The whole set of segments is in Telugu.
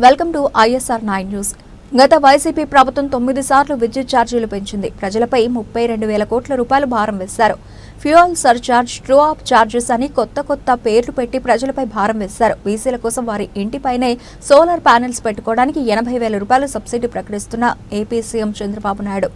Welcome to ISR 9 news. గత వైసీపీ ప్రభుత్వం 9 సార్లు విద్యుత్ ఛార్జీలు పెంచింది. ప్రజలపై 32,000 కోట్ల రూపాయలు భారం వేశారు. Fuel surcharge, true up charges అని కొత్త పేర్లు పెట్టి ప్రజలపై భారం వేశారు. బీసీల కోసం వారి ఇంటిపైనే సోలార్ ప్యానెల్స్ పెట్టుకోవడానికి 80,000 రూపాయలు సబ్సిడీ ప్రకటిస్తున్న ఏపీ సీఎం చంద్రబాబు నాయుడు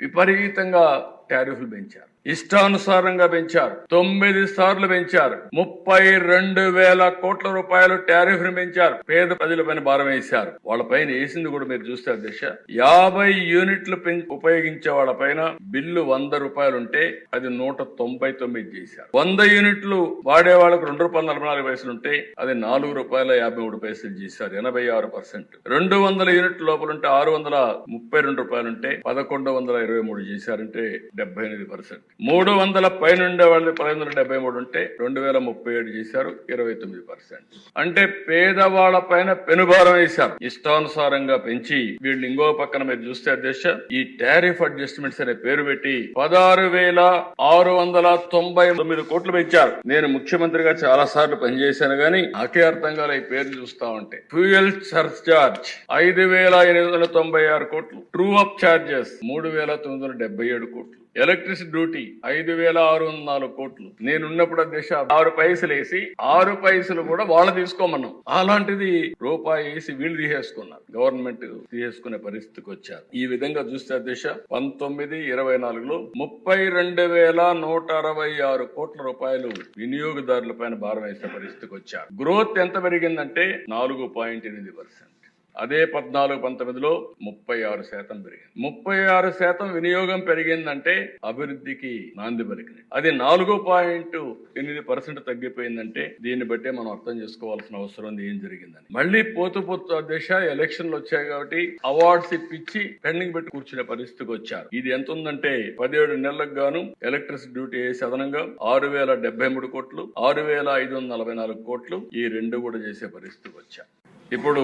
విపరీతంగా టారిఫ్లు పెంచారు. ఇష్టానుసారంగా పెంచారు. 9 సార్లు పెంచారు. 32,000 కోట్ల రూపాయలు టారిఫ్ ని పెంచారు. పేద ప్రజలపైన భారం వేశారు. వాళ్ళపైన వేసింది కూడా మీరు చూస్తే అధ్యక్ష 50 యూనిట్లు ఉపయోగించే వాళ్ళపైన బిల్లు 100 రూపాయలు ఉంటే అది 199 చేశారు. 100 యూనిట్లు వాడే వాళ్ళకు ₹2.44 ఉంటే అది ₹4.53 చేశారు. 86%. 200 యూనిట్ల లోపల ఉంటే ₹632 ఉంటే 1,123 చేశారంటే 78%. 300 పైన ఉండే వాళ్ళు 1,173 ఉంటే 2,037 చేశారు. 29%. అంటే పేదవాళ్ల పైన పెనుభారం వేశారు. ఇష్టానుసారంగా పెంచి వీళ్ళు ఇంకో పక్కన మీరు చూస్తే అధ్యక్ష ఈ టారిఫ్ అడ్జస్ట్మెంట్స్ అనే పేరు పెట్టి 16,699 కోట్లు పెంచారు. నేను ముఖ్యమంత్రిగా చాలా సార్లు పనిచేశాను గానీ నాకే అర్థం కాలే ఈ పేరు చూస్తా ఉంటే. ఫ్యూయల్ సర్ఛార్జ్ 5,896 కోట్లు. ట్రూ అప్ ఛార్జెస్ 3,977 కోట్లు. ఎలక్ట్రిసిటీ డ్యూటీ 5,604 కోట్లు. నేనున్నప్పుడు అధ్యక్ష 6 పైసలు వేసి 6 పైసలు కూడా వాళ్ళు తీసుకోమన్నాం. అలాంటిది రూపాయి వేసి వీళ్ళు తీసేసుకున్నారు. గవర్నమెంట్ తీసేసుకునే పరిస్థితికి వచ్చారు. ఈ విధంగా చూస్తే అధ్యక్ష 19-24లో 32,166 కోట్ల రూపాయలు వినియోగదారుల పైన భారం వేసే పరిస్థితికి వచ్చారు. గ్రోత్ ఎంత పెరిగిందంటే 4.8%. అదే 14-19లో 36% పెరిగింది. 36% వినియోగం పెరిగిందంటే అభివృద్ధికి నాంది పలికింది. అది 4.8% తగ్గిపోయిందంటే దీన్ని బట్టే మనం అర్థం చేసుకోవాల్సిన అవసరం ఉంది ఏం జరిగిందని. మళ్ళీ పోతూ అధ్యక్ష ఎలక్షన్లు వచ్చాయి కాబట్టి అవార్డ్స్ ఇప్పించి పెండింగ్ పెట్టి కూర్చునే పరిస్థితికి వచ్చారు. ఇది ఎంత ఉందంటే 17 నెలలకు గాను ఎలక్ట్రిసిటీ డ్యూటీ వేసి అదనంగా 6,073 కోట్లు, 6,544 కోట్లు ఈ రెండు కూడా చేసే పరిస్థితికి వచ్చారు. ఇప్పుడు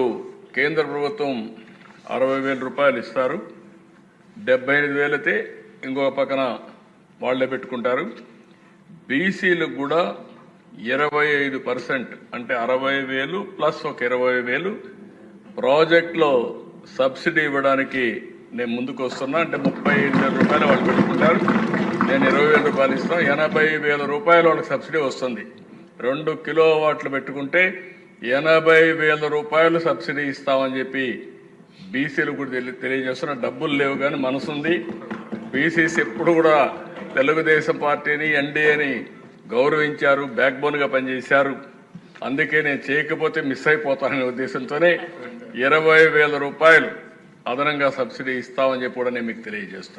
కేంద్ర ప్రభుత్వం 60,000 రూపాయలు ఇస్తారు. 75,000 అయితే ఇంకొక పక్కన వాళ్లే పెట్టుకుంటారు. బీసీలకు కూడా 25% అంటే 60,000 ప్లస్ ఒక 20,000 ప్రాజెక్టులో సబ్సిడీ ఇవ్వడానికి నేను ముందుకు వస్తున్నా. అంటే 35,000 రూపాయలు వాళ్ళు పెట్టుకుంటారు. నేను 20,000 రూపాయలు ఇస్తాను. 80,000 రూపాయలు వాళ్ళకి సబ్సిడీ వస్తుంది. 2 కిలోవాట్లు పెట్టుకుంటే 80,000 రూపాయలు సబ్సిడీ ఇస్తామని చెప్పి బీసీలు కూడా తెలియజేస్తున్న. డబ్బులు లేవు కానీ మనసుంది. బీసీసీ ఎప్పుడు కూడా తెలుగుదేశం పార్టీని ఎన్డీఏని గౌరవించారు, బ్యాక్ బోన్ గా పనిచేశారు. అందుకే నేను చేయకపోతే మిస్ అయిపోతాననే ఉద్దేశంతోనే 20,000 రూపాయలు అదనంగా సబ్సిడీ ఇస్తామని చెప్పి కూడా నేను మీకు తెలియజేస్తున్నాను.